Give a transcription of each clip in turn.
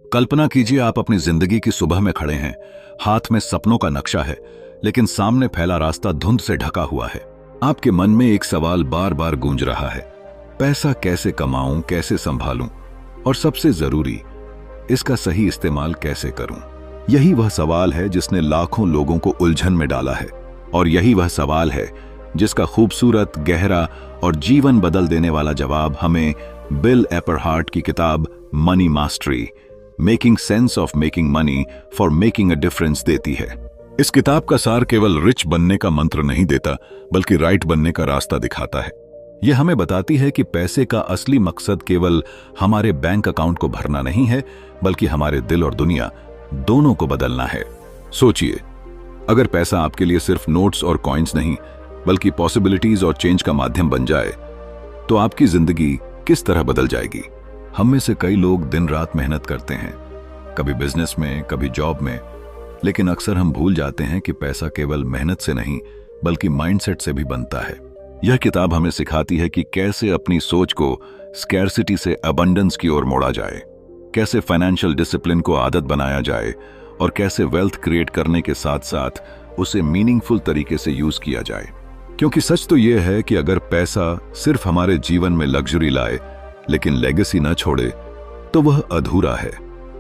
कल्पना कीजिए आप अपनी जिंदगी की सुबह में खड़े हैं, हाथ में सपनों का नक्शा है, लेकिन सामने फैला रास्ता धुंध से ढका हुआ है। आपके मन में एक सवाल बार बार गूंज रहा है, पैसा कैसे कमाऊं, कैसे संभालूं, और सबसे जरूरी, इसका सही इस्तेमाल कैसे करूं। यही वह सवाल है जिसने लाखों लोगों को उलझन में डाला है, और यही वह सवाल है जिसका खूबसूरत, गहरा और जीवन बदल देने वाला जवाब हमें बिल एपरहार्ट की किताब money mastery, making sense of making money for making a difference देती है। इस किताब का सार केवल रिच बनने का मंत्र नहीं देता, बल्कि राइट बनने का रास्ता दिखाता है। यह हमें बताती है कि पैसे का असली मकसद केवल हमारे बैंक अकाउंट को भरना नहीं है, बल्कि हमारे दिल और दुनिया दोनों को बदलना है। सोचिए, अगर पैसा आपके लिए सिर्फ नोट्स और कॉइन्स नहीं, बल्कि पॉसिबिलिटीज और चेंज का माध्यम बन जाए, तो आपकी जिंदगी किस तरह बदल जाएगी। हम में से कई लोग दिन रात मेहनत करते हैं, कभी बिजनेस में, कभी जॉब में, लेकिन अक्सर हम भूल जाते हैं कि पैसा केवल मेहनत से नहीं, बल्कि माइंडसेट से भी बनता है। यह किताब हमें सिखाती है कि कैसे अपनी सोच को स्कैर्सिटी से अबंडेंस की ओर मोड़ा जाए, कैसे फाइनेंशियल डिसिप्लिन को आदत बनाया जाए, और कैसे वेल्थ क्रिएट करने के साथ साथ उसे मीनिंगफुल तरीके से यूज किया जाए। क्योंकि सच तो यह है कि अगर पैसा सिर्फ हमारे जीवन में लग्जरी लाए लेकिन लेगेसी न छोड़े, तो वह अधूरा है।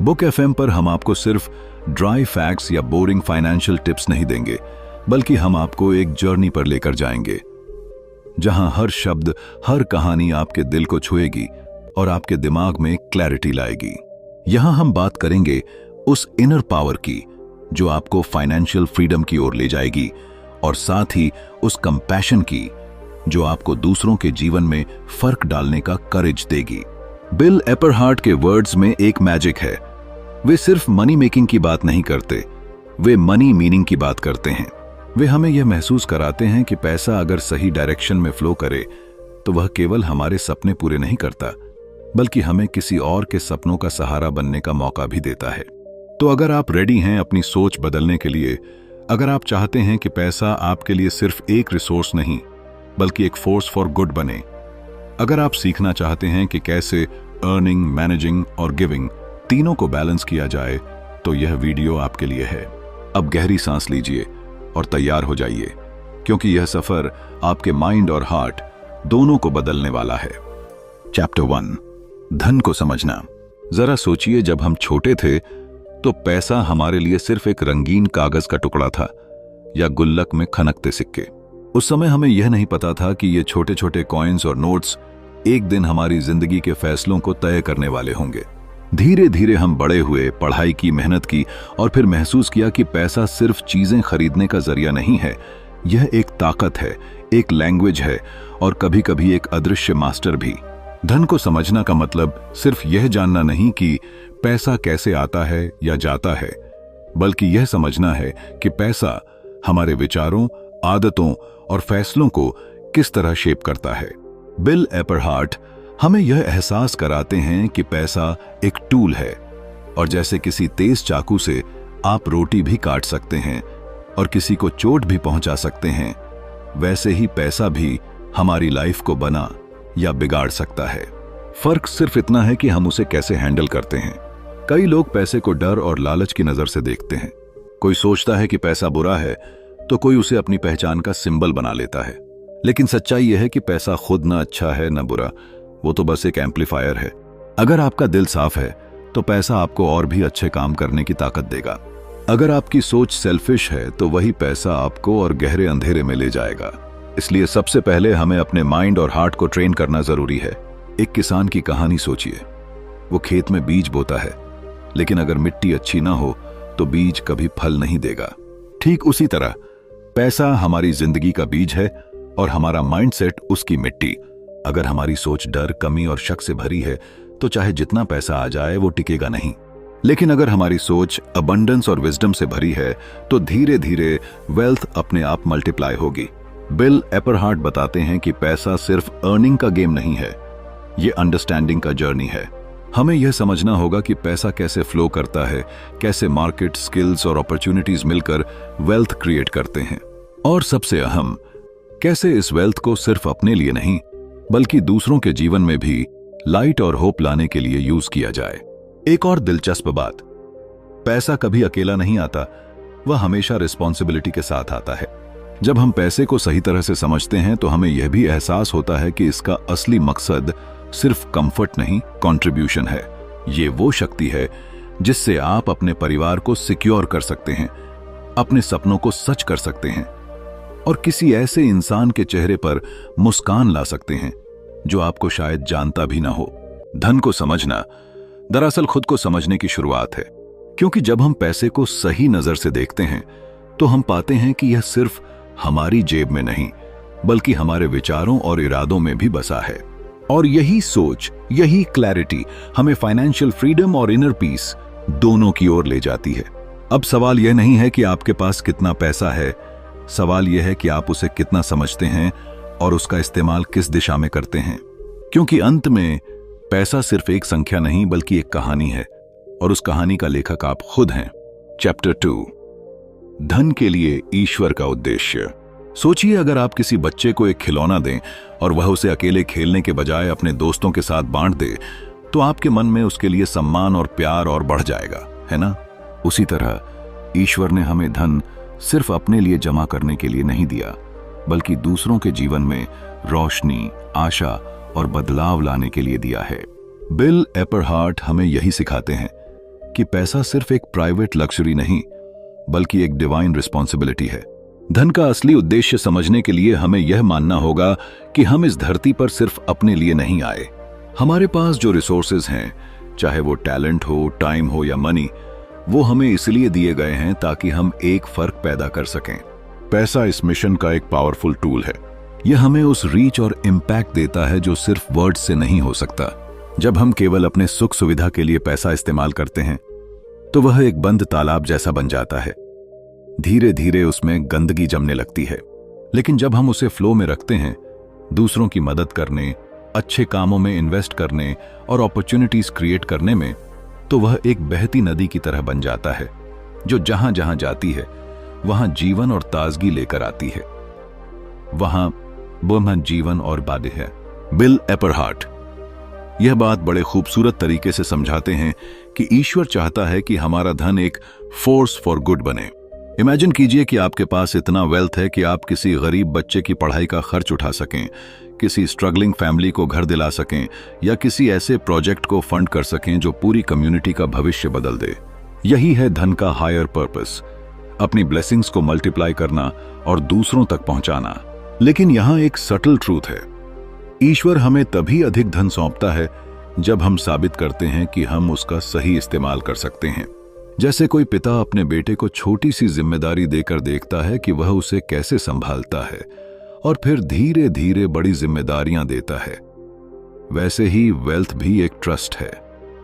बुक एफएम पर हम आपको सिर्फ ड्राई फैक्ट्स या बोरिंग फाइनेंशियल टिप्स नहीं देंगे, बल्कि हम आपको एक जर्नी पर लेकर जाएंगे, जहां हर शब्द, हर कहानी आपके दिल को छुएगी और आपके दिमाग में क्लैरिटी लाएगी। यहां हम बात करेंगे उस इनर पावर की जो आपको फाइनेंशियल फ्रीडम की ओर ले जाएगी, और साथ ही उस कंपैशन की जो आपको दूसरों के जीवन में फर्क डालने का करेज देगी। बिल एपरहार्ट के वर्ड्स में एक मैजिक है। वे सिर्फ मनी मेकिंग की बात नहीं करते, वे मनी मीनिंग की बात करते हैं। वे हमें यह महसूस कराते हैं कि पैसा अगर सही डायरेक्शन में फ्लो करे, तो वह केवल हमारे सपने पूरे नहीं करता, बल्कि हमें किसी और के सपनों का सहारा बनने का मौका भी देता है। तो अगर आप रेडी हैं अपनी सोच बदलने के लिए, अगर आप चाहते हैं कि पैसा आपके लिए सिर्फ एक रिसोर्स नहीं, बल्कि एक फोर्स फॉर गुड बने, अगर आप सीखना चाहते हैं कि कैसे अर्निंग, मैनेजिंग और गिविंग तीनों को बैलेंस किया जाए, तो यह वीडियो आपके लिए है। अब गहरी सांस लीजिए और तैयार हो जाइए, क्योंकि यह सफर आपके माइंड और हार्ट दोनों को बदलने वाला है। चैप्टर 1, धन को समझना। जरा सोचिए, जब हम छोटे थे तो पैसा हमारे लिए सिर्फ एक रंगीन कागज का टुकड़ा था या गुल्लक में खनकते सिक्के। उस समय हमें यह नहीं पता था कि ये छोटे छोटे कॉइन्स और नोट्स एक दिन हमारी जिंदगी के फैसलों को तय करने वाले होंगे। धीरे धीरे हम बड़े हुए, पढ़ाई की, मेहनत की, और फिर महसूस किया कि पैसा सिर्फ चीजें खरीदने का जरिया नहीं है, यह एक ताकत है, एक लैंग्वेज है, और कभी कभी एक अदृश्य मास्टर भी। धन को समझना का मतलब सिर्फ यह जानना नहीं कि पैसा कैसे आता है या जाता है, बल्कि यह समझना है कि पैसा हमारे विचारों, आदतों और फैसलों को किस तरह शेप करता है। बिल एपरहार्ट हमें यह एहसास कराते हैं कि पैसा एक टूल है, और जैसे किसी तेज चाकू से आप रोटी भी काट सकते हैं और किसी को चोट भी पहुंचा सकते हैं, वैसे ही पैसा भी हमारी लाइफ को बना या बिगाड़ सकता है। फर्क सिर्फ इतना है कि हम उसे कैसे हैंडल करते हैं। कई लोग पैसे को डर और लालच की नजर से देखते हैं। कोई सोचता है कि पैसा बुरा है, तो कोई उसे अपनी पहचान का सिंबल बना लेता है। लेकिन सच्चाई यह है कि पैसा खुद न अच्छा है न बुरा, वो तो बस एक एम्पलीफायर है। अगर आपका दिल साफ है, तो पैसा आपको और भी अच्छे काम करने की ताकत देगा। अगर आपकी सोच सेल्फिश है, तो वही पैसा आपको और गहरे अंधेरे में ले जाएगा। इसलिए सबसे पहले हमें अपने माइंड और हार्ट को ट्रेन करना जरूरी है। एक किसान की कहानी सोचिए। वो खेत में बीज बोता है, लेकिन अगर मिट्टी अच्छी ना हो तो बीज कभी फल नहीं देगा। ठीक उसी तरह पैसा हमारी जिंदगी का बीज है और हमारा माइंडसेट उसकी मिट्टी। अगर हमारी सोच डर, कमी और शक से भरी है, तो चाहे जितना पैसा आ जाए वो टिकेगा नहीं। लेकिन अगर हमारी सोच अबंडेंस और विजडम से भरी है, तो धीरे धीरे वेल्थ अपने आप मल्टीप्लाई होगी। बिल एपरहार्ट बताते हैं कि पैसा सिर्फ अर्निंग का गेम नहीं है, ये अंडरस्टैंडिंग का जर्नी है। हमें यह समझना होगा कि पैसा कैसे फ्लो करता है, कैसे मार्केट, स्किल्स और अपॉर्चुनिटीज मिलकर वेल्थ क्रिएट करते हैं, और सबसे अहम, कैसे इस वेल्थ को सिर्फ अपने लिए नहीं, बल्कि दूसरों के जीवन में भी लाइट और होप लाने के लिए यूज किया जाए। एक और दिलचस्प बात, पैसा कभी अकेला नहीं आता, वह हमेशा रिस्पॉन्सिबिलिटी के साथ आता है। जब हम पैसे को सही तरह से समझते हैं तो हमें यह भी एहसास होता है कि इसका असली मकसद सिर्फ कंफर्ट नहीं, कंट्रीब्यूशन है। ये वो शक्ति है जिससे आप अपने परिवार को सिक्योर कर सकते हैं, अपने सपनों को सच कर सकते हैं और किसी ऐसे इंसान के चेहरे पर मुस्कान ला सकते हैं जो आपको शायद जानता भी ना हो। धन को समझना दरअसल खुद को समझने की शुरुआत है, क्योंकि जब हम पैसे को सही नजर से देखते हैं तो हम पाते हैं कि यह सिर्फ हमारी जेब में नहीं बल्कि हमारे विचारों और इरादों में भी बसा है। और यही सोच, यही क्लैरिटी हमें फाइनेंशियल फ्रीडम और इनर पीस दोनों की ओर ले जाती है। अब सवाल यह नहीं है कि आपके पास कितना पैसा है, सवाल यह है कि आप उसे कितना समझते हैं और उसका इस्तेमाल किस दिशा में करते हैं। क्योंकि अंत में पैसा सिर्फ एक संख्या नहीं बल्कि एक कहानी है और उस कहानी का लेखक आप खुद हैं। चैप्टर 2, धन के लिए ईश्वर का उद्देश्य। सोचिए, अगर आप किसी बच्चे को एक खिलौना दें और वह उसे अकेले खेलने के बजाय अपने दोस्तों के साथ बांट दे, तो आपके मन में उसके लिए सम्मान और प्यार और बढ़ जाएगा, है ना? उसी तरह ईश्वर ने हमें धन सिर्फ अपने लिए जमा करने के लिए नहीं दिया, बल्कि दूसरों के जीवन में रोशनी, आशा और बदलाव लाने के लिए दिया है। बिल एपरहार्ट हमें यही सिखाते हैं कि पैसा सिर्फ एक प्राइवेट लग्जरी नहीं बल्कि एक डिवाइन रिस्पॉन्सिबिलिटी है। धन का असली उद्देश्य समझने के लिए हमें यह मानना होगा कि हम इस धरती पर सिर्फ अपने लिए नहीं आए। हमारे पास जो रिसोर्सेज हैं, चाहे वो टैलेंट हो, टाइम हो या मनी, वो हमें इसलिए दिए गए हैं ताकि हम एक फर्क पैदा कर सकें। पैसा इस मिशन का एक पावरफुल टूल है। यह हमें उस रीच और इम्पैक्ट देता है जो सिर्फ वर्ड से नहीं हो सकता। जब हम केवल अपने सुख सुविधा के लिए पैसा इस्तेमाल करते हैं तो वह एक बंद तालाब जैसा बन जाता है। धीरे धीरे उसमें गंदगी जमने लगती है। लेकिन जब हम उसे फ्लो में रखते हैं, दूसरों की मदद करने, अच्छे कामों में इन्वेस्ट करने और अपॉर्चुनिटीज क्रिएट करने में, तो वह एक बहती नदी की तरह बन जाता है जो जहां जहां जाती है वहां जीवन और ताजगी लेकर आती है। वहां जीवन और बादे है। बिल एपरहार्ट यह बात बड़े खूबसूरत तरीके से समझाते हैं कि ईश्वर चाहता है कि हमारा धन एक फोर्स फॉर गुड बने। इमेजिन कीजिए कि आपके पास इतना वेल्थ है कि आप किसी गरीब बच्चे की पढ़ाई का खर्च उठा सकें, किसी स्ट्रगलिंग फैमिली को घर दिला सकें या किसी ऐसे प्रोजेक्ट को फंड कर सकें जो पूरी कम्युनिटी का भविष्य बदल दे। यही है धन का हायर पर्पस, अपनी ब्लेसिंग्स को मल्टीप्लाई करना और दूसरों तक पहुंचाना। लेकिन यहां एक सटल ट्रूथ है, ईश्वर हमें तभी अधिक धन सौंपता है जब हम साबित करते हैं कि हम उसका सही इस्तेमाल कर सकते हैं। जैसे कोई पिता अपने बेटे को छोटी सी जिम्मेदारी देकर देखता है कि वह उसे कैसे संभालता है और फिर धीरे धीरे बड़ी जिम्मेदारियां देता है, वैसे ही वेल्थ भी एक ट्रस्ट है।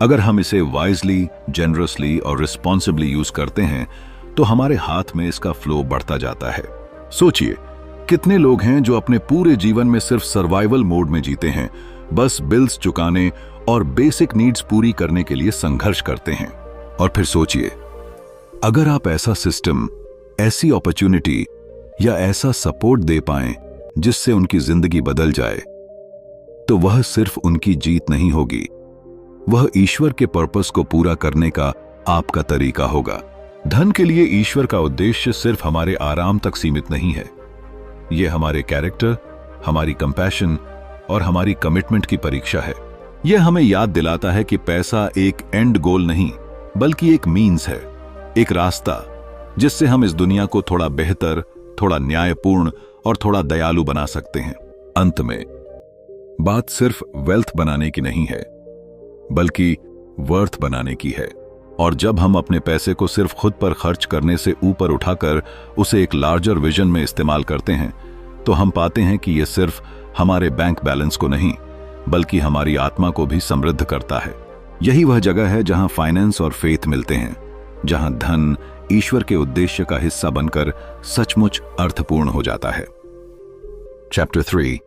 अगर हम इसे वाइजली, जेनरसली और रिस्पॉन्सिबली यूज करते हैं तो हमारे हाथ में इसका फ्लो बढ़ता जाता है। सोचिए, कितने लोग हैं जो अपने पूरे जीवन में सिर्फ सर्वाइवल मोड में जीते हैं, बस बिल्स चुकाने और बेसिक नीड्स पूरी करने के लिए संघर्ष करते हैं। और फिर सोचिए, अगर आप ऐसा सिस्टम, ऐसी अपॉर्चुनिटी या ऐसा सपोर्ट दे पाएं जिससे उनकी जिंदगी बदल जाए, तो वह सिर्फ उनकी जीत नहीं होगी, वह ईश्वर के पर्पस को पूरा करने का आपका तरीका होगा। धन के लिए ईश्वर का उद्देश्य सिर्फ हमारे आराम तक सीमित नहीं है। यह हमारे कैरेक्टर, हमारी कंपैशन और हमारी कमिटमेंट की परीक्षा है। यह हमें याद दिलाता है कि पैसा एक एंड गोल नहीं बल्कि एक मीन्स है, एक रास्ता जिससे हम इस दुनिया को थोड़ा बेहतर, थोड़ा न्यायपूर्ण और थोड़ा दयालु बना सकते हैं। अंत में बात सिर्फ वेल्थ बनाने की नहीं है बल्कि वर्थ बनाने की है। और जब हम अपने पैसे को सिर्फ खुद पर खर्च करने से ऊपर उठाकर उसे एक लार्जर विजन में इस्तेमाल करते हैं तो हम पाते हैं कि यह सिर्फ हमारे बैंक बैलेंस को नहीं बल्कि हमारी आत्मा को भी समृद्ध करता है। यही वह जगह है जहां फाइनेंस और फेथ मिलते हैं, जहां धन ईश्वर के उद्देश्य का हिस्सा बनकर सचमुच अर्थपूर्ण हो जाता है। Chapter 3,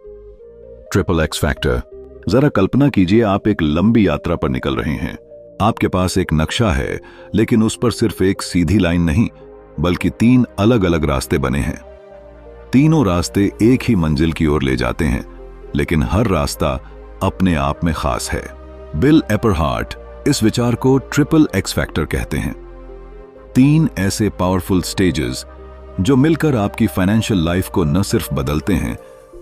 triple x factor. जरा कल्पना कीजिए, आप एक लंबी यात्रा पर निकल रहे हैं। आपके पास एक नक्शा है, लेकिन उस पर सिर्फ एक सीधी लाइन नहीं बल्कि 3 अलग अलग रास्ते बने हैं। तीनों रास्ते एक ही मंजिल की ओर ले जाते हैं, लेकिन हर रास्ता अपने आप में खास है। बिल एपरहार्ट इस विचार को ट्रिपल एक्स फैक्टर कहते हैं। 3 ऐसे पावरफुल स्टेजेस जो मिलकर आपकी फाइनेंशियल लाइफ को न सिर्फ बदलते हैं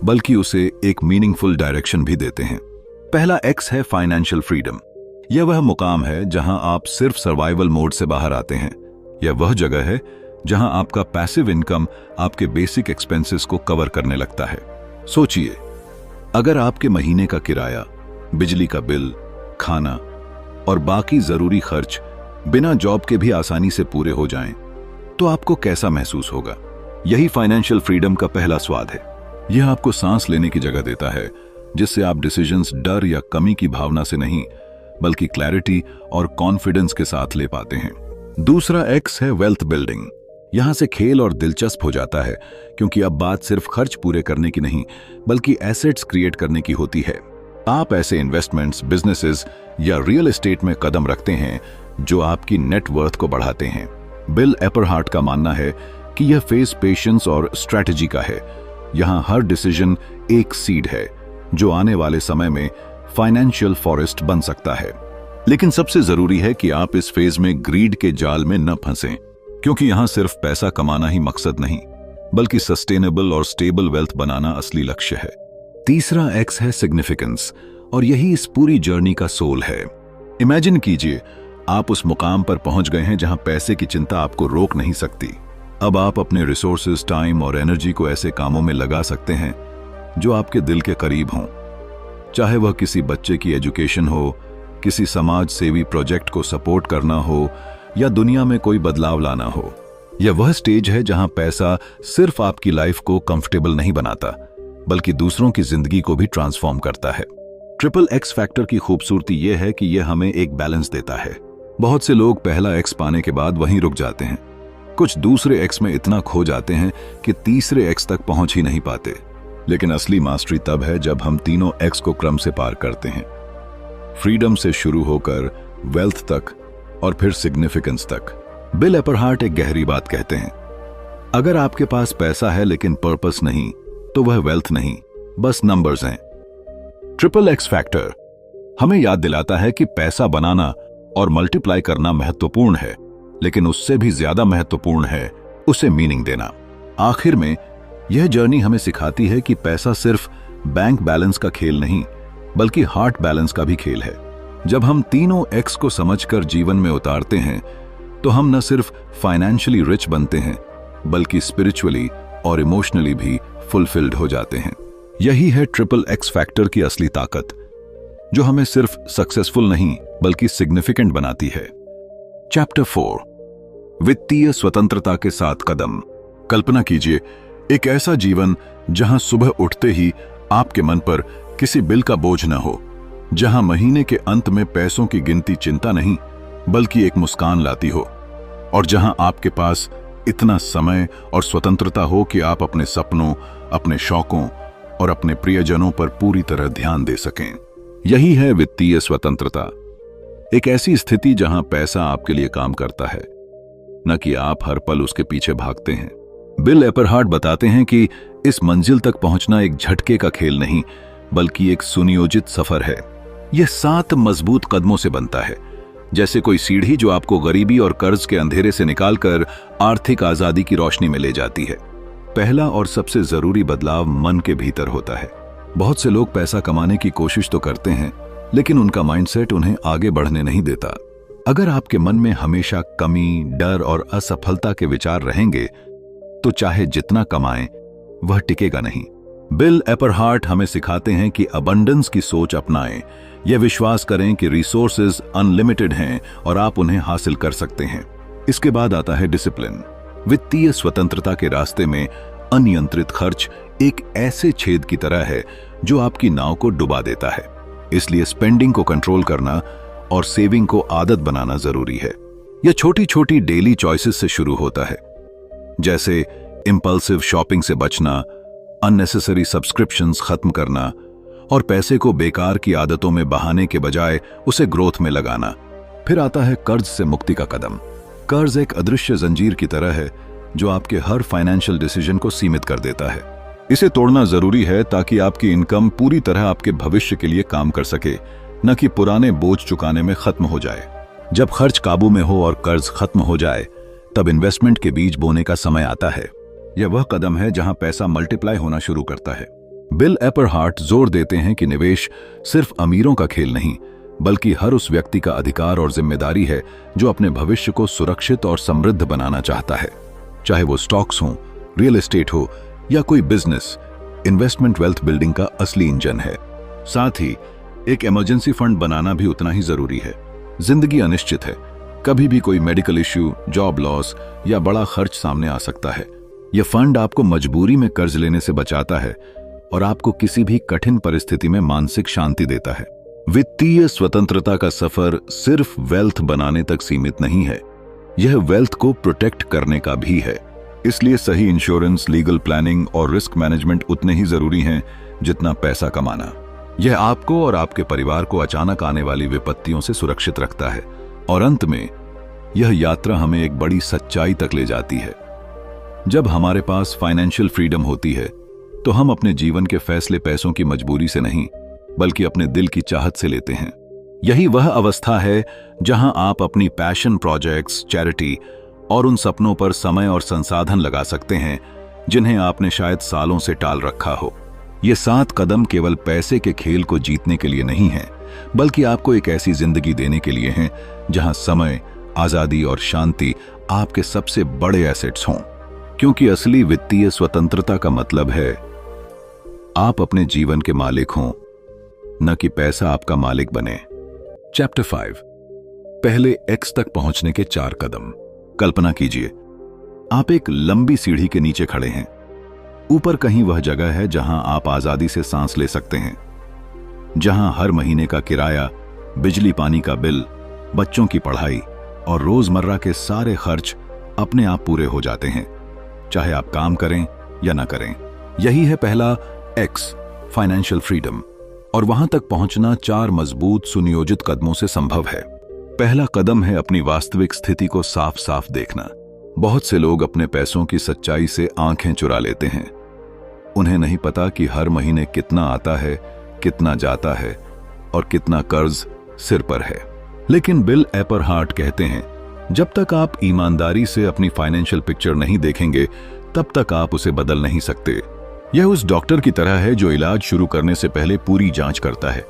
बल्कि उसे एक मीनिंगफुल डायरेक्शन भी देते हैं। पहला एक्स है फाइनेंशियल फ्रीडम। यह वह मुकाम है जहां आप सिर्फ सर्वाइवल मोड से बाहर आते हैं। यह वह जगह है जहां आपका पैसिव इनकम आपके बेसिक एक्सपेंसेस को कवर करने लगता है। सोचिए, अगर आपके महीने का किराया, बिजली का बिल, खाना और बाकी जरूरी खर्च बिना जॉब के भी आसानी से पूरे हो जाएं, तो आपको कैसा महसूस होगा? यही फाइनेंशियल फ्रीडम का पहला स्वाद है। यह आपको सांस लेने की जगह देता है, जिससे आप डिसीजंस डर या कमी की भावना से नहीं बल्कि क्लैरिटी और कॉन्फिडेंस के साथ ले पाते हैं। दूसरा एक्स है वेल्थ बिल्डिंग। यहां से खेल और दिलचस्प हो जाता है, क्योंकि अब बात सिर्फ खर्च पूरे करने की नहीं बल्कि एसेट्स क्रिएट करने की होती है। आप ऐसे इन्वेस्टमेंट्स, बिजनेसेस या रियल एस्टेट में कदम रखते हैं जो आपकी नेटवर्थ को बढ़ाते हैं। बिल एपरहार्ट का मानना है कि यह फेज पेशेंस और स्ट्रैटेजी का है। यहां हर डिसीजन एक सीड है जो आने वाले समय में फाइनेंशियल फॉरेस्ट बन सकता है। लेकिन सबसे जरूरी है कि आप इस फेज में ग्रीड के जाल में न फंसें, क्योंकि यहां सिर्फ पैसा कमाना ही मकसद नहीं बल्कि सस्टेनेबल और स्टेबल वेल्थ बनाना असली लक्ष्य है। तीसरा एक्स है सिग्निफिकेंस, और यही इस पूरी जर्नी का सोल है। इमेजिन कीजिए, आप उस मुकाम पर पहुंच गए हैं जहां पैसे की चिंता आपको रोक नहीं सकती। अब आप अपने रिसोर्सेज, टाइम और एनर्जी को ऐसे कामों में लगा सकते हैं जो आपके दिल के करीब हों, चाहे वह किसी बच्चे की एजुकेशन हो, किसी समाज सेवी प्रोजेक्ट को सपोर्ट करना हो या दुनिया में कोई बदलाव लाना हो। यह वह स्टेज है जहां पैसा सिर्फ आपकी लाइफ को कंफर्टेबल नहीं बनाता बल्कि दूसरों की जिंदगी को भी ट्रांसफॉर्म करता है। ट्रिपल एक्स फैक्टर की खूबसूरती यह है कि यह हमें एक बैलेंस देता है। बहुत से लोग पहला एक्स पाने के बाद वहीं रुक जाते हैं। कुछ दूसरे एक्स में इतना खो जाते हैं कि तीसरे एक्स तक पहुंच ही नहीं पाते। लेकिन असली मास्टरी तब है जब हम तीनों एक्स को क्रम से पार करते हैं, फ्रीडम से शुरू होकर वेल्थ तक और फिर सिग्निफिकेंस तक। बिल एपरहार्ट एक गहरी बात कहते हैं, अगर आपके पास पैसा है लेकिन पर्पस नहीं तो वह वेल्थ नहीं, बस नंबर्स हैं। ट्रिपल एक्स फैक्टर हमें याद दिलाता है कि पैसा बनाना और मल्टीप्लाई करना महत्वपूर्ण है, लेकिन उससे भी ज्यादा महत्वपूर्ण है उसे मीनिंग देना। आखिर में यह जर्नी हमें सिखाती है कि पैसा सिर्फ बैंक बैलेंस का खेल नहीं बल्कि हार्ट बैलेंस का भी खेल है। जब हम तीनों एक्स को समझकर जीवन में उतारते हैं तो हम न सिर्फ फाइनेंशियली रिच बनते हैं बल्कि स्पिरिचुअली और इमोशनली भी फुलफिल्ड हो जाते हैं। यही है ट्रिपल एक्स फैक्टर की असली ताकत, जो हमें सिर्फ सक्सेसफुल नहीं बल्कि सिग्निफिकेंट बनाती है। चैप्टर 4, वित्तीय स्वतंत्रता के साथ कदम। कल्पना कीजिए एक ऐसा जीवन जहां सुबह उठते ही आपके मन पर किसी बिल का बोझ न हो, जहां महीने के अंत में पैसों की गिनती चिंता नहीं बल्कि एक मुस्कान लाती हो, और जहां आपके पास इतना समय और स्वतंत्रता हो कि आप अपने सपनों, अपने शौकों और अपने प्रियजनों पर पूरी तरह ध्यान दे सकें। यही है वित्तीय स्वतंत्रता, एक ऐसी स्थिति जहां पैसा आपके लिए काम करता है, न कि आप हर पल उसके पीछे भागते हैं। बिल एपरहार्ट बताते हैं कि इस मंजिल तक पहुंचना एक झटके का खेल नहीं बल्कि एक सुनियोजित सफर है। यह 7 मजबूत कदमों से बनता है, जैसे कोई सीढ़ी जो आपको गरीबी और कर्ज के अंधेरे से निकालकर आर्थिक आजादी की रोशनी में ले जाती है। पहला और सबसे जरूरी बदलाव मन के भीतर होता है। बहुत से लोग पैसा कमाने की कोशिश तो करते हैं, लेकिन उनका माइंडसेट उन्हें आगे बढ़ने नहीं देता। अगर आपके मन में हमेशा कमी, डर और असफलता के विचार रहेंगे तो चाहे जितना कमाएं वह टिकेगा नहीं। बिल एपरहार्ट हमें सिखाते हैं कि अबंडेंस की सोच अपनाएं। यह विश्वास करें कि रिसोर्सेज अनलिमिटेड हैं और आप उन्हें हासिल कर सकते हैं। इसके बाद आता है डिसिप्लिन। वित्तीय स्वतंत्रता के रास्ते में अनियंत्रित खर्च एक ऐसे छेद की तरह है जो आपकी नाव को डुबा देता है। इसलिए स्पेंडिंग को कंट्रोल करना और सेविंग को आदत बनाना जरूरी है। यह छोटी छोटी डेली चॉइसेस से शुरू होता है, जैसे इंपल्सिव शॉपिंग से बचना, अननेसेसरी सब्सक्रिप्शंस खत्म करना और पैसे को बेकार की आदतों में बहाने के बजाय उसे ग्रोथ में लगाना। फिर आता है कर्ज से मुक्ति का कदम। कर्ज एक अदृश्य जंजीर की तरह है जो आपके हर फाइनेंशियल डिसीजन को सीमित कर देता है। इसे तोड़ना जरूरी है ताकि आपकी इनकम पूरी तरह आपके भविष्य के लिए काम कर सके, न कि पुराने बोझ चुकाने में खत्म हो जाए। जब खर्च काबू में हो और कर्ज खत्म हो जाए, तब इन्वेस्टमेंट के बीज बोने का समय आता है। यह वह कदम है जहां पैसा मल्टीप्लाई होना शुरू करता है। बिल एपरहार्ट जोर देते हैं कि निवेश सिर्फ अमीरों का खेल नहीं, बल्कि हर उस व्यक्ति का अधिकार और जिम्मेदारी है जो अपने भविष्य को सुरक्षित और समृद्ध बनाना चाहता है। चाहे वो स्टॉक्स हो, रियल एस्टेट हो या कोई बिजनेस, इन्वेस्टमेंट वेल्थ बिल्डिंग का असली इंजन है। साथ ही एक इमरजेंसी फंड बनाना भी उतना ही जरूरी है। जिंदगी अनिश्चित है, कभी भी कोई मेडिकल इश्यू, जॉब लॉस या बड़ा खर्च सामने आ सकता है। यह फंड आपको मजबूरी में कर्ज लेने से बचाता है और आपको किसी भी कठिन परिस्थिति में मानसिक शांति देता है। वित्तीय स्वतंत्रता का सफर सिर्फ वेल्थ बनाने तक सीमित नहीं है, यह वेल्थ को प्रोटेक्ट करने का भी है। इसलिए सही इंश्योरेंस, लीगल प्लानिंग और रिस्क मैनेजमेंट उतने ही जरूरी हैं जितना पैसा कमाना। यह आपको और आपके परिवार को अचानक आने वाली विपत्तियों से सुरक्षित रखता है और अंत में यह यात्रा हमें एक बड़ी सच्चाई तक ले जाती है। जब हमारे पास फाइनेंशियल फ्रीडम होती है तो हम अपने जीवन के फैसले पैसों की मजबूरी से नहीं, बल्कि अपने दिल की चाहत से लेते हैं। यही वह अवस्था है जहां आप अपनी पैशन प्रोजेक्ट्स, चैरिटी और उन सपनों पर समय और संसाधन लगा सकते हैं जिन्हें आपने शायद सालों से टाल रखा हो। ये 7 कदम केवल पैसे के खेल को जीतने के लिए नहीं हैं, बल्कि आपको एक ऐसी जिंदगी देने के लिए हैं जहां समय, आजादी और शांति आपके सबसे बड़े एसेट्स हों। क्योंकि असली वित्तीय स्वतंत्रता का मतलब है आप अपने जीवन के मालिक हों, न कि पैसा आपका मालिक बने। चैप्टर 5, पहले एक्स तक पहुंचने के 4 कदम। कल्पना कीजिए, आप एक लंबी सीढ़ी के नीचे खड़े हैं। ऊपर कहीं वह जगह है जहां आप आजादी से सांस ले सकते हैं, जहां हर महीने का किराया, बिजली पानी का बिल, बच्चों की पढ़ाई और रोजमर्रा के सारे खर्च अपने आप पूरे हो जाते हैं, चाहे आप काम करें या ना करें। यही है पहला एक्स, फाइनेंशियल फ्रीडम। और वहां तक पहुंचना 4 मजबूत सुनियोजित कदमों से संभव है। पहला कदम है अपनी वास्तविक स्थिति को साफ साफ देखना। बहुत से लोग अपने पैसों की सच्चाई से आंखें चुरा लेते हैं। उन्हें नहीं पता कि हर महीने कितना आता है, कितना जाता है और कितना कर्ज सिर पर है। लेकिन बिल एपरहार्ट कहते हैं, जब तक आप ईमानदारी से अपनी फाइनेंशियल पिक्चर नहीं देखेंगे, तब तक आप उसे बदल नहीं सकते। यह उस डॉक्टर की तरह है जो इलाज शुरू करने से पहले पूरी जांच करता है,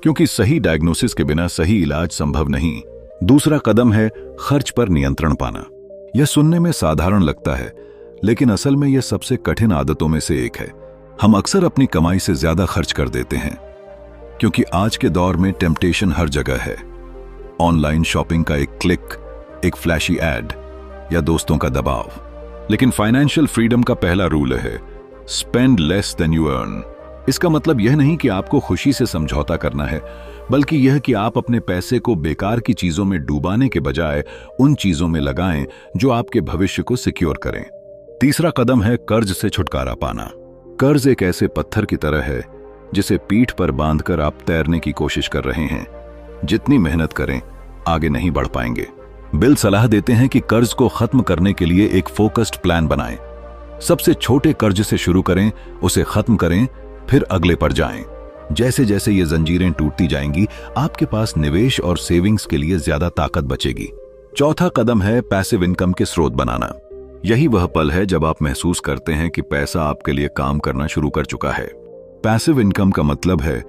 क्योंकि सही डायग्नोसिस के बिना सही इलाज संभव नहीं। दूसरा कदम है खर्च पर नियंत्रण पाना। यह सुनने में साधारण लगता है, लेकिन असल में यह सबसे कठिन आदतों में से एक है। हम अक्सर अपनी कमाई से ज्यादा खर्च कर देते हैं, क्योंकि आज के दौर में टेम्पटेशन हर जगह है। ऑनलाइन शॉपिंग का एक क्लिक, एक फ्लैशी एड या दोस्तों का दबाव। लेकिन फाइनेंशियल फ्रीडम का पहला रूल है spend less than you earn. इसका मतलब यह नहीं कि आपको खुशी से समझौता करना है, बल्कि यह कि आप अपने पैसे को बेकार की चीजों में डूबाने के बजाय उन चीजों में लगाएं जो आपके भविष्य को सिक्योर करें। तीसरा कदम है कर्ज से छुटकारा पाना। कर्ज एक ऐसे पत्थर की तरह है जिसे पीठ पर बांधकर आप तैरने की कोशिश कर रहे हैं। जितनी मेहनत करें, आगे नहीं बढ़ पाएंगे। बिल सलाह देते हैं कि कर्ज को खत्म करने के लिए एक फोकस्ड प्लान बनाएं। सबसे छोटे कर्ज से शुरू करें, उसे खत्म करें, फिर अगले पर जाएं। जैसे जैसे ये जंजीरें टूटती जाएंगी, आपके पास निवेश और सेविंग्स के लिए ज्यादा ताकत बचेगी। चौथा कदम है पैसिव इनकम के स्रोत बनाना। यही वह पल है जब आप महसूस करते हैं कि पैसा आपके लिए काम करना शुरू कर चुका है। पैसिव इनकम का मतलब है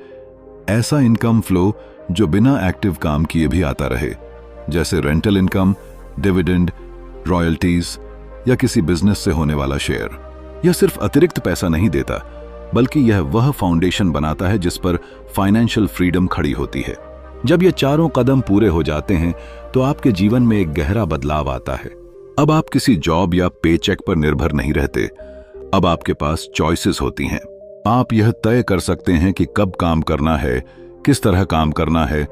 ऐसा इनकम फ्लो जो बिना एक्टिव काम किए भी आता रहे, जैसे रेंटल इनकम, डिविडेंड, रॉयल्टीज या किसी बिजनेस से होने वाला शेयर। यह सिर्फ अतिरिक्त पैसा नहीं देता, बल्कि यह वह फाउंडेशन बनाता है जिस पर फाइनेंशियल फ्रीडम खड़ी होती है। जब ये चारों कदम पूरे हो जाते हैं तो आपके जीवन में एक गहरा बदलाव आता है। अब आप किसी जॉब या पेचेक पर निर्भर नहीं रहते। अब आपके पास चॉइसेस होती हैं। आप यह तय कर सकते हैं कि कब काम करना है, किस तरह काम करना है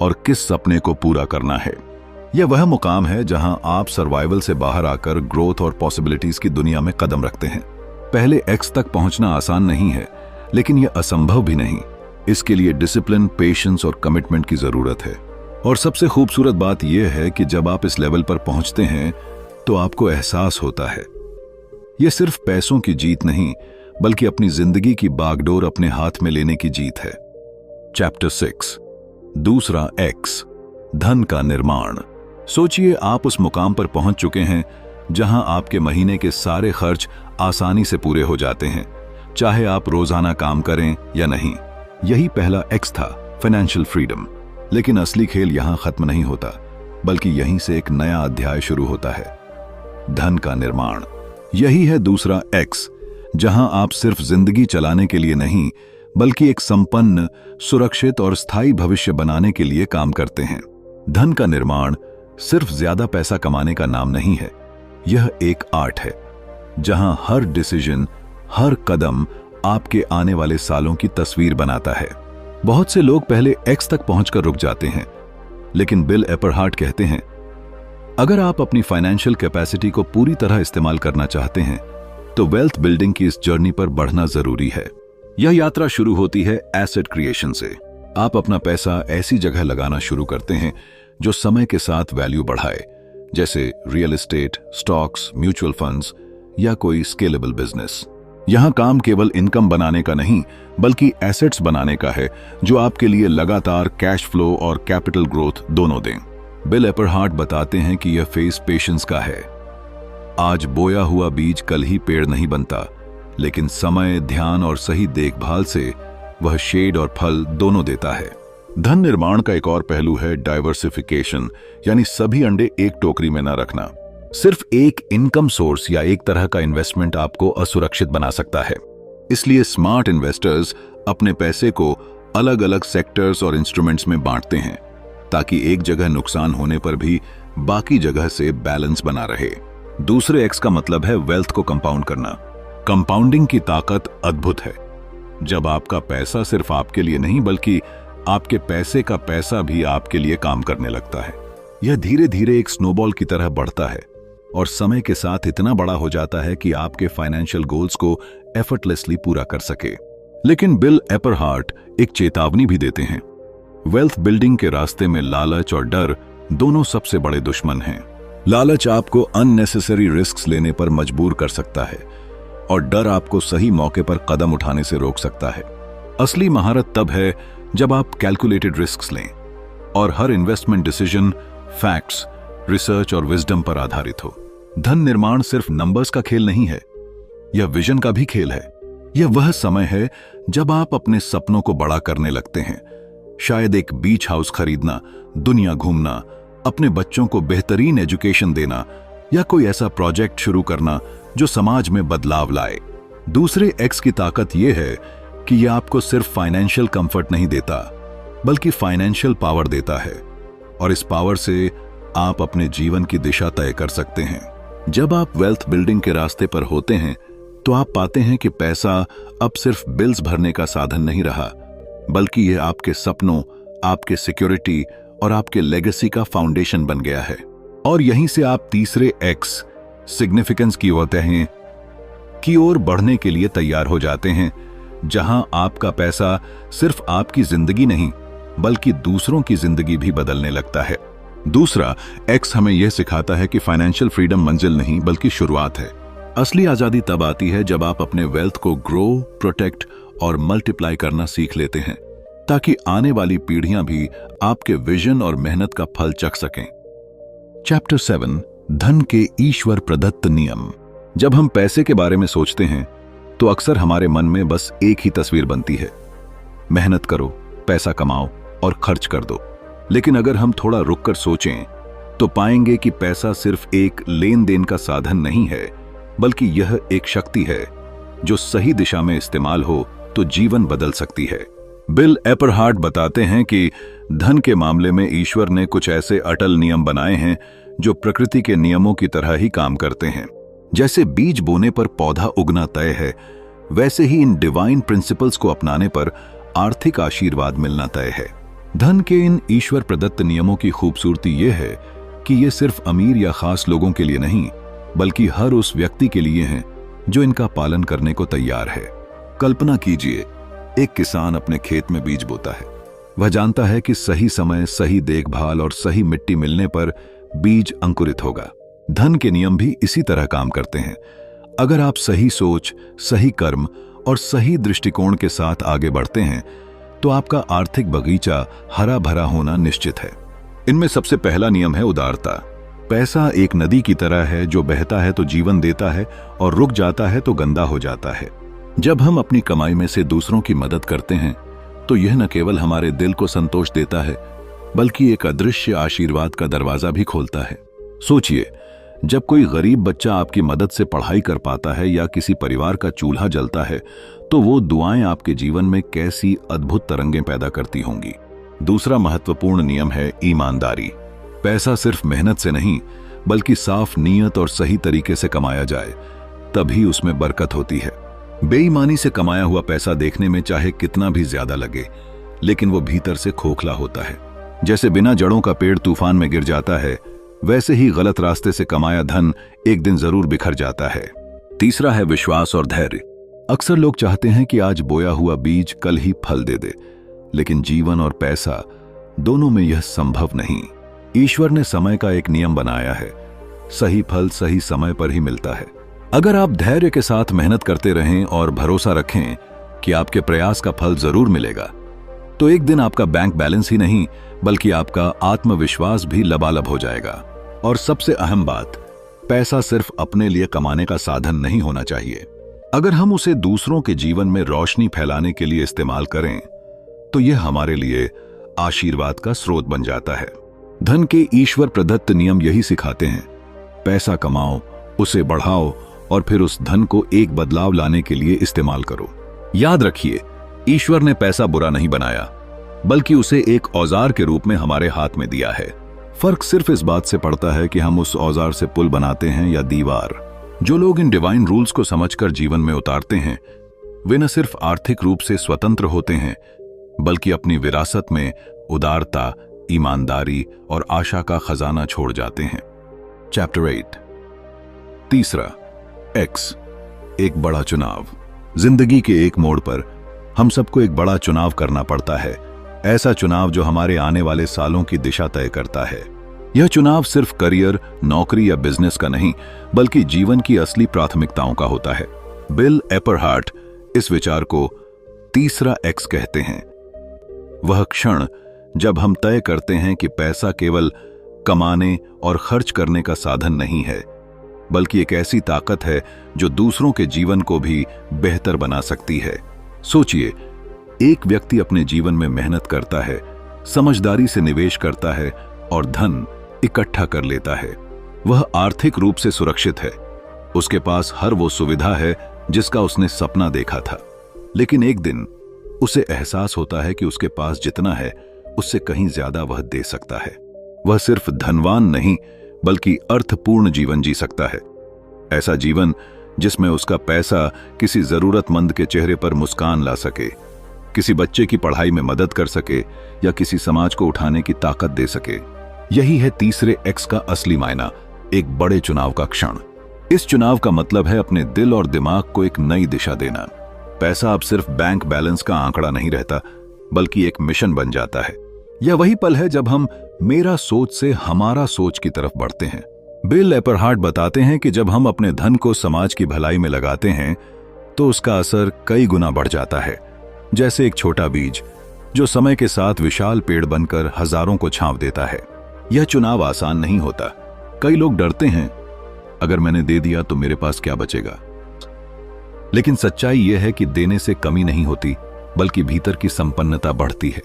और किस सपने को पूरा करना है। यह वह मुकाम है जहां आप सर्वाइवल से बाहर आकर ग्रोथ और पॉसिबिलिटीज की दुनिया में कदम रखते हैं। पहले एक्स तक पहुंचना आसान नहीं है, लेकिन यह असंभव भी नहीं। इसके लिए डिसिप्लिन, पेशेंस और कमिटमेंट की जरूरत है। और सबसे खूबसूरत बात यह है कि जब आप इस लेवल पर पहुंचते हैं तो आपको एहसास होता है यह सिर्फ पैसों की जीत नहीं, बल्कि अपनी जिंदगी की बागडोर अपने हाथ में लेने की जीत है। चैप्टर 6, दूसरा एक्स, धन का निर्माण। सोचिए आप उस मुकाम पर पहुंच चुके हैं जहां आपके महीने के सारे खर्च आसानी से पूरे हो जाते हैं, चाहे आप रोजाना काम करें या नहीं। यही पहला एक्स था, फाइनेंशियल फ्रीडम। लेकिन असली खेल यहां खत्म नहीं होता, बल्कि यहीं से एक नया अध्याय शुरू होता है, धन का निर्माण। यही है दूसरा एक्स, जहां आप सिर्फ जिंदगी चलाने के लिए नहीं, बल्कि एक संपन्न, सुरक्षित और स्थायी भविष्य बनाने के लिए काम करते हैं। धन का निर्माण सिर्फ ज्यादा पैसा कमाने का नाम नहीं है, यह एक आर्ट है, जहां हर डिसीजन, हर कदम आपके आने वाले सालों की तस्वीर बनाता है। बहुत से लोग पहले एक्स तक पहुंचकर रुक जाते हैं, लेकिन बिल एपरहार्ट कहते हैं, अगर आप अपनी फाइनेंशियल कैपेसिटी को पूरी तरह इस्तेमाल करना चाहते हैं, तो वेल्थ बिल्डिंग की इस जर्नी पर बढ़ना जरूरी है। यह यात्रा शुरू होती है एसेट क्रिएशन से। आप अपना पैसा ऐसी जगह लगाना शुरू करते हैं जो समय के साथ वैल्यू बढ़ाए, जैसे real estate, stocks, mutual funds या कोई स्केलेबल बिजनेस। यहां काम केवल इनकम बनाने का नहीं, बल्कि एसेट्स बनाने का है जो आपके लिए लगातार कैश फ्लो और कैपिटल ग्रोथ दोनों दें। बिल एपरहार्ट बताते हैं कि यह फेस पेशेंस का है। आज बोया हुआ बीज कल ही पेड़ नहीं बनता, लेकिन समय, ध्यान और सही देखभाल से वह शेड और फल दोनों देता है। धन निर्माण का एक और पहलू है डाइवर्सिफिकेशन, यानी सभी अंडे एक टोकरी में न रखना। सिर्फ एक इनकम सोर्स या एक तरह का इन्वेस्टमेंट आपको असुरक्षित बना सकता है। इसलिए स्मार्ट इन्वेस्टर्स अपने पैसे को अलग अलग सेक्टर्स और इंस्ट्रूमेंट्स में बांटते हैं, ताकि एक जगह नुकसान होने पर भी बाकी जगह से बैलेंस बना रहे। दूसरे एक्स का मतलब है वेल्थ को कंपाउंड करना। कंपाउंडिंग की ताकत अद्भुत है। जब आपका पैसा सिर्फ आपके लिए नहीं, बल्कि आपके पैसे का पैसा भी आपके लिए काम करने लगता है। यह धीरे धीरे एक स्नोबॉल की तरह बढ़ता है और समय के साथ इतना बड़ा हो जाता है कि आपके फाइनेंशियल गोल्स को एफर्टलेसली पूरा कर सके। लेकिन बिल एपरहार्ट एक चेतावनी भी देते हैं। वेल्थ बिल्डिंग के रास्ते में लालच और डर दोनों सबसे बड़े दुश्मन हैं। लालच आपको अननेसेसरी रिस्क्स लेने पर मजबूर कर सकता है और डर आपको सही मौके पर कदम उठाने से रोक सकता है। असली महारत तब है जब आप कैलकुलेटेड रिस्क्स लें और हर इन्वेस्टमेंट डिसीजन फैक्ट्स, रिसर्च और विजडम पर आधारित हो। धन निर्माण सिर्फ नंबर्स का खेल नहीं है, यह विजन का भी खेल है। यह वह समय है जब आप अपने सपनों को बड़ा करने लगते हैं। शायद एक बीच हाउस खरीदना, दुनिया घूमना, अपने बच्चों को बेहतरीन एजुकेशन देना या कोई ऐसा प्रोजेक्ट शुरू करना जो समाज में बदलाव लाए। दूसरे एक्स की ताकत यह है कि यह आपको सिर्फ फाइनेंशियल कंफर्ट नहीं देता, बल्कि फाइनेंशियल पावर देता है, और इस पावर से आप अपने जीवन की दिशा तय कर सकते हैं। जब आप वेल्थ बिल्डिंग के रास्ते पर होते हैं, तो आप पाते हैं कि पैसा अब सिर्फ बिल्स भरने का साधन नहीं रहा, बल्कि यह आपके सपनों, आपके सिक्योरिटी और आपके लेगेसी का फाउंडेशन बन गया है। और यहीं से आप तीसरे एक्स, सिग्निफिकेंस की ओर बढ़ने के लिए तैयार हो जाते हैं, जहां आपका पैसा सिर्फ आपकी जिंदगी नहीं, बल्कि दूसरों की जिंदगी भी बदलने लगता है। दूसरा एक्स हमें यह सिखाता है कि फाइनेंशियल फ्रीडम मंजिल नहीं, बल्कि शुरुआत है। असली आजादी तब आती है जब आप अपने वेल्थ को ग्रो, प्रोटेक्ट और मल्टीप्लाई करना सीख लेते हैं, ताकि आने वाली पीढ़ियां भी आपके विजन और मेहनत का फल चख सकें। चैप्टर 7, धन के ईश्वर प्रदत्त नियम। जब हम पैसे के बारे में सोचते हैं, तो अक्सर हमारे मन में बस एक ही तस्वीर बनती है, मेहनत करो, पैसा कमाओ और खर्च कर दो। लेकिन अगर हम थोड़ा रुककर सोचें, तो पाएंगे कि पैसा सिर्फ एक लेन देन का साधन नहीं है, बल्कि यह एक शक्ति है जो सही दिशा में इस्तेमाल हो तो जीवन बदल सकती है। बिल एपरहार्ट बताते हैं कि धन के मामले में ईश्वर ने कुछ ऐसे अटल नियम बनाए हैं जो प्रकृति के नियमों की तरह ही काम करते हैं। जैसे बीज बोने पर पौधा उगना तय है, वैसे ही इन डिवाइन प्रिंसिपल्स को अपनाने पर आर्थिक आशीर्वाद मिलना तय है। धन के इन ईश्वर प्रदत्त नियमों की खूबसूरती यह है कि ये सिर्फ अमीर या खास लोगों के लिए नहीं, बल्कि हर उस व्यक्ति के लिए हैं जो इनका पालन करने को तैयार है। कल्पना कीजिए, एक किसान अपने खेत में बीज बोता है। वह जानता है कि सही समय, सही देखभाल और सही मिट्टी मिलने पर बीज अंकुरित होगा। धन के नियम भी इसी तरह काम करते हैं। अगर आप सही सोच, सही कर्म और सही दृष्टिकोण के साथ आगे बढ़ते हैं, तो आपका आर्थिक बगीचा हरा भरा होना निश्चित है। इनमें सबसे पहला नियम है उदारता। पैसा एक नदी की तरह है, जो बहता है तो जीवन देता है और रुक जाता है तो गंदा हो जाता है। जब हम अपनी कमाई में से दूसरों की मदद करते हैं तो यह न केवल हमारे दिल को संतोष देता है, बल्कि एक अदृश्य आशीर्वाद का दरवाजा भी खोलता है। सोचिए, जब कोई गरीब बच्चा आपकी मदद से पढ़ाई कर पाता है या किसी परिवार का चूल्हा जलता है, तो वो दुआएं आपके जीवन में कैसी अद्भुत तरंगें पैदा करती होंगी। दूसरा महत्वपूर्ण नियम है ईमानदारी। पैसा सिर्फ मेहनत से नहीं, बल्कि साफ नीयत और सही तरीके से कमाया जाए, तभी उसमें बरकत होती है। बेईमानी से कमाया हुआ पैसा देखने में चाहे कितना भी ज्यादा लगे, लेकिन वो भीतर से खोखला होता है। जैसे बिना जड़ों का पेड़ तूफान में गिर जाता है, वैसे ही गलत रास्ते से कमाया धन एक दिन जरूर बिखर जाता है। तीसरा है विश्वास और धैर्य। अक्सर लोग चाहते हैं कि आज बोया हुआ बीज कल ही फल दे दे, लेकिन जीवन और पैसा दोनों में यह संभव नहीं। ईश्वर ने समय का एक नियम बनाया है, सही फल सही समय पर ही मिलता है। अगर आप धैर्य के साथ मेहनत करते रहें और भरोसा रखें कि आपके प्रयास का फल जरूर मिलेगा, तो एक दिन आपका बैंक बैलेंस ही नहीं, बल्कि आपका आत्मविश्वास भी लबालब हो जाएगा। और सबसे अहम बात, पैसा सिर्फ अपने लिए कमाने का साधन नहीं होना चाहिए। अगर हम उसे दूसरों के जीवन में रोशनी फैलाने के लिए इस्तेमाल करें, तो यह हमारे लिए आशीर्वाद का स्रोत बन जाता है। धन के ईश्वर प्रदत्त नियम यही सिखाते हैं, पैसा कमाओ, उसे बढ़ाओ और फिर उस धन को एक बदलाव लाने के लिए इस्तेमाल करो। याद रखिए, ईश्वर ने पैसा बुरा नहीं बनाया, बल्कि उसे एक औजार के रूप में हमारे हाथ में दिया है। फर्क सिर्फ इस बात से पड़ता है कि हम उस औजार से पुल बनाते हैं या दीवार। जो लोग इन डिवाइन रूल्स को समझकर जीवन में उतारते हैं, वे न सिर्फ आर्थिक रूप से स्वतंत्र होते हैं, बल्कि अपनी विरासत में उदारता, ईमानदारी और आशा का खजाना छोड़ जाते हैं। चैप्टर 8। तीसरा, एक्स, एक बड़ा चुनाव। जिंदगी के एक मोड़ पर हम सबको एक बड़ा चुनाव करना पड़ता है, ऐसा चुनाव जो हमारे आने वाले सालों की दिशा तय करता है। यह चुनाव सिर्फ करियर, नौकरी या बिजनेस का नहीं, बल्कि जीवन की असली प्राथमिकताओं का होता है। बिल एपरहार्ट इस विचार को तीसरा एक्स कहते हैं। वह क्षण जब हम तय करते हैं कि पैसा केवल कमाने और खर्च करने का साधन नहीं है, बल्कि एक ऐसी ताकत है जो दूसरों के जीवन को भी बेहतर बना सकती है। सोचिए, एक व्यक्ति अपने जीवन में मेहनत करता है, समझदारी से निवेश करता है और धन इकट्ठा कर लेता है। वह आर्थिक रूप से सुरक्षित है, उसके पास हर वो सुविधा है जिसका उसने सपना देखा था। लेकिन एक दिन उसे एहसास होता है कि उसके पास जितना है, उससे कहीं ज्यादा वह दे सकता है। वह सिर्फ धनवान नहीं, बल्कि अर्थपूर्ण जीवन जी सकता है। ऐसा जीवन जिसमें उसका पैसा किसी जरूरतमंद के चेहरे पर मुस्कान ला सके, किसी बच्चे की पढ़ाई में मदद कर सके या किसी समाज को उठाने की ताकत दे सके। यही है तीसरे एक्स का असली मायना, एक बड़े चुनाव का क्षण। इस चुनाव का मतलब है अपने दिल और दिमाग को एक नई दिशा देना। पैसा अब सिर्फ बैंक बैलेंस का आंकड़ा नहीं रहता, बल्कि एक मिशन बन जाता है। यह वही पल है जब हम मेरा सोच से हमारा सोच की तरफ बढ़ते हैं। बिल एपरहार्ट बताते हैं कि जब हम अपने धन को समाज की भलाई में लगाते हैं, तो उसका असर कई गुना बढ़ जाता है। जैसे एक छोटा बीज जो समय के साथ विशाल पेड़ बनकर हजारों को छांव देता है। यह चुनाव आसान नहीं होता। कई लोग डरते हैं, अगर मैंने दे दिया तो मेरे पास क्या बचेगा। लेकिन सच्चाई यह है कि देने से कमी नहीं होती, बल्कि भीतर की संपन्नता बढ़ती है।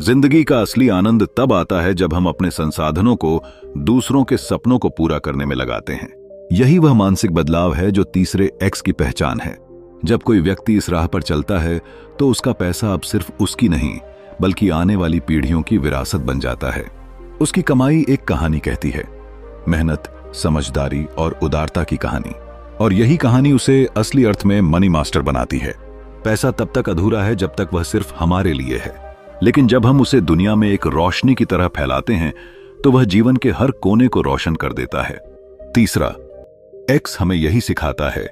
जिंदगी का असली आनंद तब आता है जब हम अपने संसाधनों को दूसरों के सपनों को पूरा करने में लगाते हैं। यही वह मानसिक बदलाव है जो तीसरे एक्स की पहचान है। जब कोई व्यक्ति इस राह पर चलता है, तो उसका पैसा अब सिर्फ उसकी नहीं, बल्कि आने वाली पीढ़ियों की विरासत बन जाता है। उसकी कमाई एक कहानी कहती है, मेहनत, समझदारी और उदारता की कहानी। और यही कहानी उसे असली अर्थ में मनी मास्टर बनाती है। पैसा तब तक अधूरा है जब तक वह सिर्फ हमारे लिए है, लेकिन जब हम उसे दुनिया में एक रोशनी की तरह फैलाते हैं, तो वह जीवन के हर कोने को रोशन कर देता है। तीसरा एक्स हमें यही सिखाता है,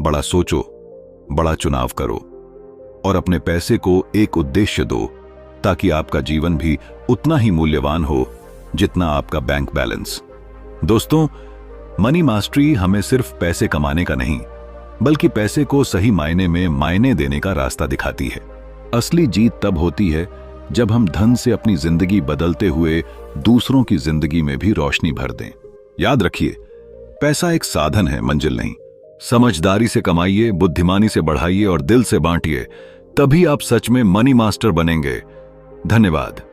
बड़ा सोचो, बड़ा चुनाव करो और अपने पैसे को एक उद्देश्य दो, ताकि आपका जीवन भी उतना ही मूल्यवान हो जितना आपका बैंक बैलेंस। दोस्तों, मनी मास्टरी हमें सिर्फ पैसे कमाने का नहीं, बल्कि पैसे को सही मायने में मायने देने का रास्ता दिखाती है। असली जीत तब होती है जब हम धन से अपनी जिंदगी बदलते हुए दूसरों की जिंदगी में भी रोशनी भर दें। याद रखिए, पैसा एक साधन है, मंजिल नहीं। समझदारी से कमाइए, बुद्धिमानी से बढ़ाइए और दिल से बांटिए, तभी आप सच में मनी मास्टर बनेंगे। धन्यवाद।